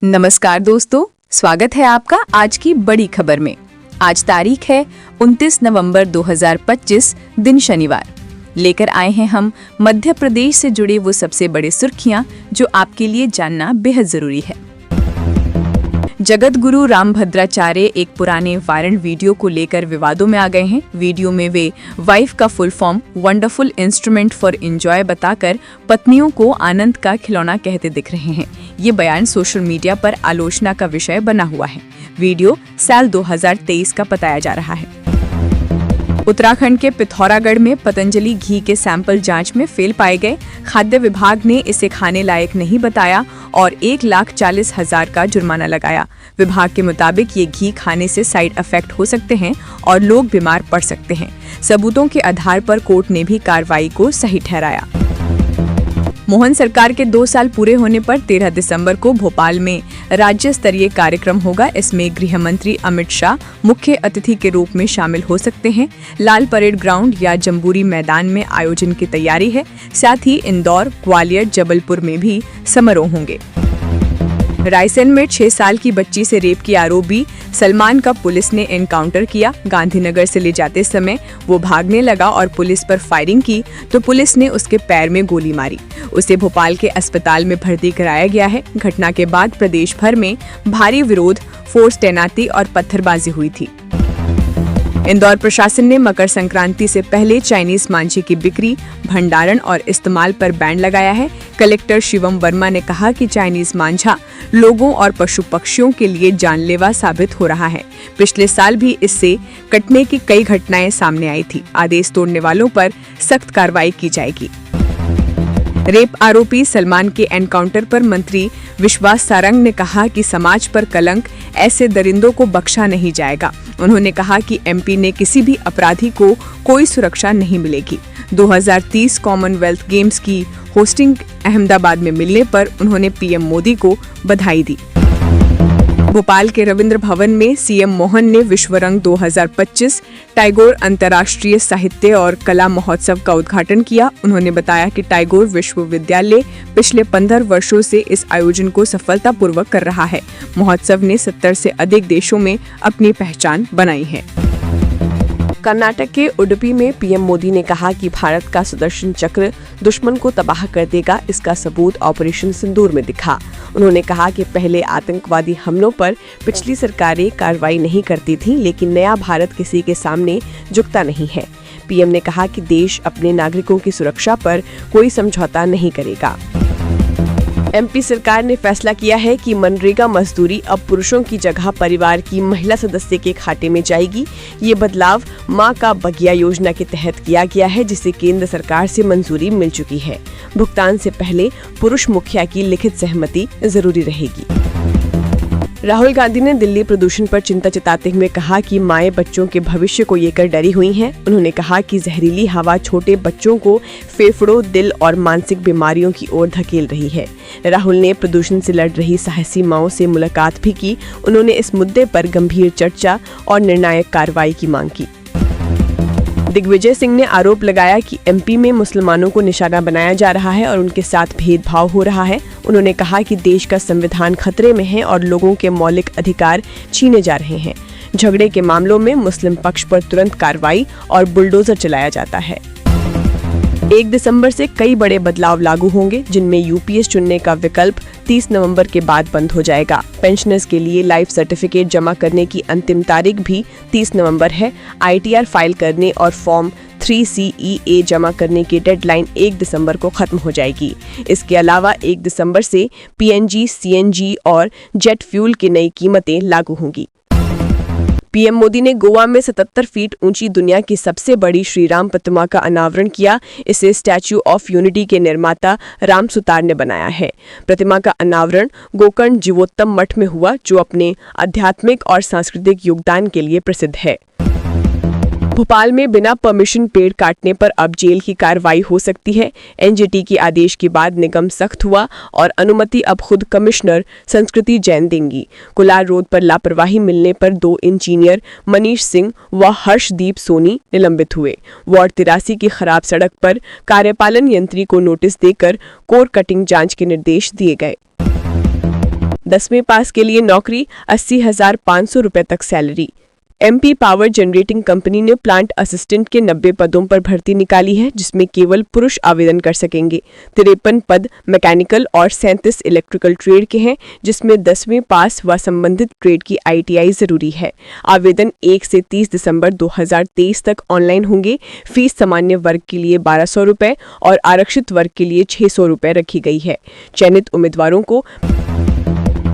नमस्कार दोस्तों, स्वागत है आपका आज की बड़ी खबर में। आज तारीख है 29 नवंबर 2025, दिन शनिवार। लेकर आए हैं हम मध्य प्रदेश से जुड़े वो सबसे बड़े सुर्खियां जो आपके लिए जानना बेहद जरूरी है। जगत गुरु रामभद्राचार्य एक पुराने वायरल वीडियो को लेकर विवादों में आ गए हैं। वीडियो में वे वाइफ का full form wonderful instrument for enjoy बताकर पत्नियों को आनंद का खिलौना कहते दिख रहे हैं। ये बयान सोशल मीडिया पर आलोचना का विषय बना हुआ है। वीडियो साल 2023 का बताया जा रहा है। उत्तराखंड के पिथौरागढ़ में पतंजलि घी के सैंपल जांच में फेल पाए गए। खाद्य विभाग ने इसे खाने लायक नहीं बताया और 1,40,000 का जुर्माना लगाया। विभाग के मुताबिक ये घी खाने से साइड इफेक्ट हो सकते हैं और लोग बीमार पड़ सकते हैं। सबूतों के आधार पर कोर्ट ने भी कार्रवाई को सही ठहराया। मोहन सरकार के 2 साल पूरे होने पर 13 दिसंबर को भोपाल में राज्य स्तरीय कार्यक्रम होगा। इसमें गृह मंत्री अमित शाह मुख्य अतिथि के रूप में शामिल हो सकते हैं। लाल परेड ग्राउंड या जम्बूरी मैदान में आयोजन की तैयारी है। साथ ही इंदौर, ग्वालियर, जबलपुर में भी समारोह होंगे। रायसेन में 6 साल की बच्ची से रेप की आरोपी सलमान का पुलिस ने एनकाउंटर किया। गांधीनगर से ले जाते समय वो भागने लगा और पुलिस पर फायरिंग की तो पुलिस ने उसके पैर में गोली मारी। उसे भोपाल के अस्पताल में भर्ती कराया गया है। घटना के बाद प्रदेश भर में भारी विरोध, फोर्स तैनाती और पत्थरबाजी हुई थी। इंदौर प्रशासन ने मकर संक्रांति से पहले चाइनीज मांझे की बिक्री, भंडारण और इस्तेमाल पर बैन लगाया है। कलेक्टर शिवम वर्मा ने कहा कि चाइनीज मांझा लोगों और पशु पक्षियों के लिए जानलेवा साबित हो रहा है। पिछले साल भी इससे कटने की कई घटनाएं सामने आई थी। आदेश तोड़ने वालों पर सख्त कार्रवाई की जाएगी। रेप आरोपी सलमान के एनकाउंटर पर मंत्री विश्वास सारंग ने कहा कि समाज पर कलंक, ऐसे दरिंदों को बख्शा नहीं जाएगा। उन्होंने कहा कि एमपी ने किसी भी अपराधी को कोई सुरक्षा नहीं मिलेगी। 2030 कॉमनवेल्थ गेम्स की होस्टिंग अहमदाबाद में मिलने पर उन्होंने पीएम मोदी को बधाई दी। भोपाल के रविंद्र भवन में सीएम मोहन ने विश्व रंग 2025 टैगोर अंतर्राष्ट्रीय साहित्य और कला महोत्सव का उद्घाटन किया। उन्होंने बताया कि टैगोर विश्वविद्यालय पिछले 15 वर्षों से इस आयोजन को सफलतापूर्वक कर रहा है। महोत्सव ने 70 से अधिक देशों में अपनी पहचान बनाई है। कर्नाटक के उडुपी में पीएम मोदी ने कहा कि भारत का सुदर्शन चक्र दुश्मन को तबाह कर देगा। इसका सबूत ऑपरेशन सिंदूर में दिखा। उन्होंने कहा कि पहले आतंकवादी हमलों पर पिछली सरकारें कार्रवाई नहीं करती थीं, लेकिन नया भारत किसी के सामने झुकता नहीं है। पीएम ने कहा कि देश अपने नागरिकों की सुरक्षा पर कोई समझौता नहीं करेगा। एमपी सरकार ने फैसला किया है कि मनरेगा मजदूरी अब पुरुषों की जगह परिवार की महिला सदस्य के खाते में जाएगी। ये बदलाव मां का बगिया योजना के तहत किया गया है, जिसे केंद्र सरकार से मंजूरी मिल चुकी है। भुगतान से पहले पुरुष मुखिया की लिखित सहमति जरूरी रहेगी। राहुल गांधी ने दिल्ली प्रदूषण पर चिंता जताते हुए कहा कि माएं बच्चों के भविष्य को लेकर डरी हुई हैं। उन्होंने कहा कि जहरीली हवा छोटे बच्चों को फेफड़ों, दिल और मानसिक बीमारियों की ओर धकेल रही है। राहुल ने प्रदूषण से लड़ रही साहसी माओं से मुलाकात भी की। उन्होंने इस मुद्दे पर गंभीर चर्चा और निर्णायक कार्रवाई की मांग की। दिग्विजय सिंह ने आरोप लगाया कि एमपी में मुसलमानों को निशाना बनाया जा रहा है और उनके साथ भेदभाव हो रहा है। उन्होंने कहा कि देश का संविधान खतरे में है और लोगों के मौलिक अधिकार छीने जा रहे हैं। झगड़े के मामलों में मुस्लिम पक्ष पर तुरंत कार्रवाई और बुलडोजर चलाया जाता है। 1 दिसंबर से कई बड़े बदलाव लागू होंगे, जिनमें यूपीएस चुनने का विकल्प 30 नवंबर के बाद बंद हो जाएगा। पेंशनर्स के लिए लाइफ सर्टिफिकेट जमा करने की अंतिम तारीख भी 30 नवंबर है। आईटीआर फाइल करने और फॉर्म 3CEA जमा करने की डेडलाइन 1 दिसंबर को खत्म हो जाएगी। इसके अलावा 1 दिसंबर से PNG, CNG और जेट फ्यूल की नई कीमतें लागू होंगी। पीएम मोदी ने गोवा में 77 फीट ऊंची दुनिया की सबसे बड़ी श्रीराम प्रतिमा का अनावरण किया। इसे स्टैच्यू ऑफ यूनिटी के निर्माता राम सुतार ने बनाया है। प्रतिमा का अनावरण गोकर्ण जीवोत्तम मठ में हुआ, जो अपने आध्यात्मिक और सांस्कृतिक योगदान के लिए प्रसिद्ध है। भोपाल में बिना परमिशन पेड़ काटने पर अब जेल की कार्रवाई हो सकती है। एनजीटी के आदेश के बाद निगम सख्त हुआ और अनुमति अब खुद कमिश्नर संस्कृति जैन देंगी। कुलार रोड पर लापरवाही मिलने पर 2 इंजीनियर मनीष सिंह व हर्षदीप सोनी निलंबित हुए। वार्ड 83 की खराब सड़क पर कार्यपालन यंत्री को नोटिस देकर कोर कटिंग जांच के निर्देश दिए गए। 10वीं पास के लिए नौकरी, 80,500 रुपए तक salary. MP power generating company ने प्लांट असिस्टेंट के 90 पदों पर भर्ती निकाली है, जिसमें केवल पुरुष आवेदन कर सकेंगे। 53 पद मैकेनिकल और 37 इलेक्ट्रिकल ट्रेड के हैं, जिसमें 10वीं पास व संबंधित ट्रेड की ITI जरूरी है। आवेदन 1 से 30 दिसंबर 2023 तक ऑनलाइन होंगे। फीस सामान्य वर्ग के लिए 1200 रुपए और आरक्षित वर्ग के लिए 600 रुपए रखी गई है। चयनित उम्मीदवारों को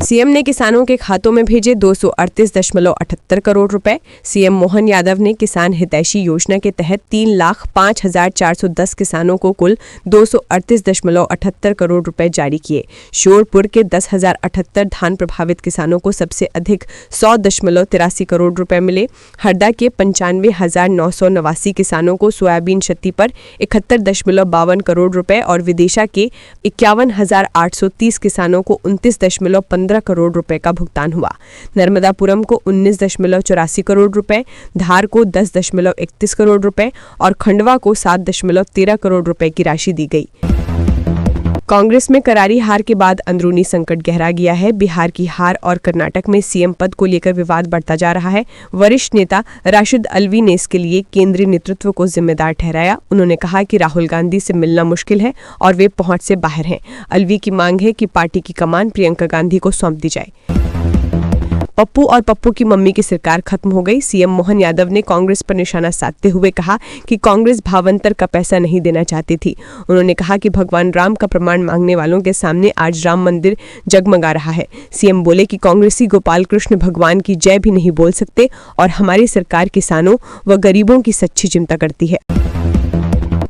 सीएम ने किसानों के खातों में भेजे 238.78 करोड़ रुपए। सीएम मोहन यादव ने किसान हितैषी योजना के तहत 3,05,410 किसानों को कुल 238.78 करोड़ रुपए जारी किए। श्योरपुर के 10,078 धान प्रभावित किसानों को सबसे अधिक 100.83 करोड़ रुपए मिले। हरदा के 95,989 किसानों को सोयाबीन क्षति पर 71.52 करोड़ रुपए और विदिशा के 51,830 किसानों को 29.15 करोड़ रुपए का भुगतान हुआ। नर्मदापुरम को 19.84 करोड़ रुपए, धार को 10.31 करोड़ रुपए और खंडवा को 7.13 करोड़ रुपए की राशि दी गई। कांग्रेस में करारी हार के बाद अंदरूनी संकट गहरा गया है। बिहार की हार और कर्नाटक में सीएम पद को लेकर विवाद बढ़ता जा रहा है। वरिष्ठ नेता राशिद अल्वी ने इसके लिए केंद्रीय नेतृत्व को जिम्मेदार ठहराया। उन्होंने कहा कि राहुल गांधी से मिलना मुश्किल है और वे पहुंच से बाहर हैं। अल्वी की मांग है कि पार्टी की कमान प्रियंका गांधी को सौंप दी जाए। पप्पू और पप्पू की मम्मी की सरकार खत्म हो गई। सीएम मोहन यादव ने कांग्रेस पर निशाना साधते हुए कहा कि कांग्रेस भावांतर का पैसा नहीं देना चाहती थी। उन्होंने कहा कि भगवान राम का प्रमाण मांगने वालों के सामने आज राम मंदिर जगमगा रहा है। सीएम बोले कि कांग्रेसी गोपाल कृष्ण भगवान की जय भी नहीं बोल सकते और हमारी सरकार किसानों व गरीबों की सच्ची चिंता करती है।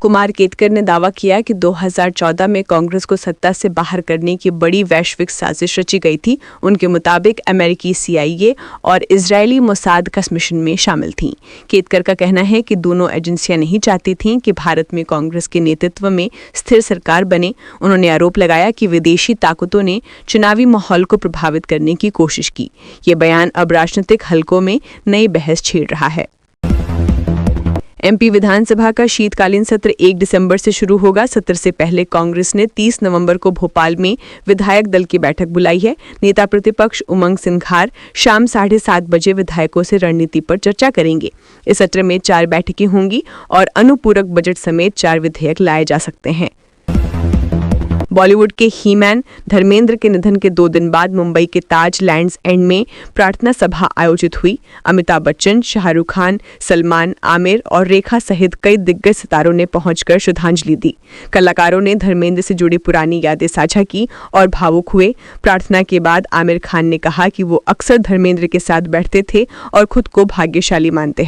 कुमार केतकर ने दावा किया कि 2014 में कांग्रेस को सत्ता से बाहर करने की बड़ी वैश्विक साजिश रची गई थी। उनके मुताबिक अमेरिकी CIA और इजरायली मोसाद का मिशन में शामिल थीं। केतकर का कहना है कि दोनों एजेंसियां नहीं चाहती थीं कि भारत में कांग्रेस के नेतृत्व में स्थिर सरकार बने। उन्होंने आरोप लगाया कि विदेशी ताकतों ने चुनावी माहौल को प्रभावित करने की कोशिश की। ये बयान अब राजनीतिक हलकों में नई बहस छेड़ रहा है। MP विधानसभा का शीतकालीन सत्र 1 दिसंबर से शुरू होगा। सत्र से पहले कांग्रेस ने 30 नवंबर को भोपाल में विधायक दल की बैठक बुलाई है। नेता प्रतिपक्ष उमंग सिंघार शाम 7:30 बजे विधायकों से रणनीति पर चर्चा करेंगे। इस सत्र में 4 बैठकें होंगी और अनुपूरक बजट समेत 4 विधेयक लाए जा सकते हैं। बॉलीवुड के हीमैन धर्मेंद्र के निधन के 2 दिन बाद मुंबई के ताज लैंड्स एंड में प्रार्थना सभा आयोजित हुई। अमिताभ बच्चन, शाहरुख खान, सलमान, आमिर और रेखा सहित कई दिग्गज सितारों ने पहुंचकर श्रद्धांजलि दी। कलाकारों ने धर्मेंद्र से जुड़ी पुरानी यादें साझा की और भावुक हुए। प्रार्थना के बाद आमिर खान ने कहा कि वो अक्सर धर्मेंद्र के साथ बैठते थे और खुद को भाग्यशाली मानते हैं।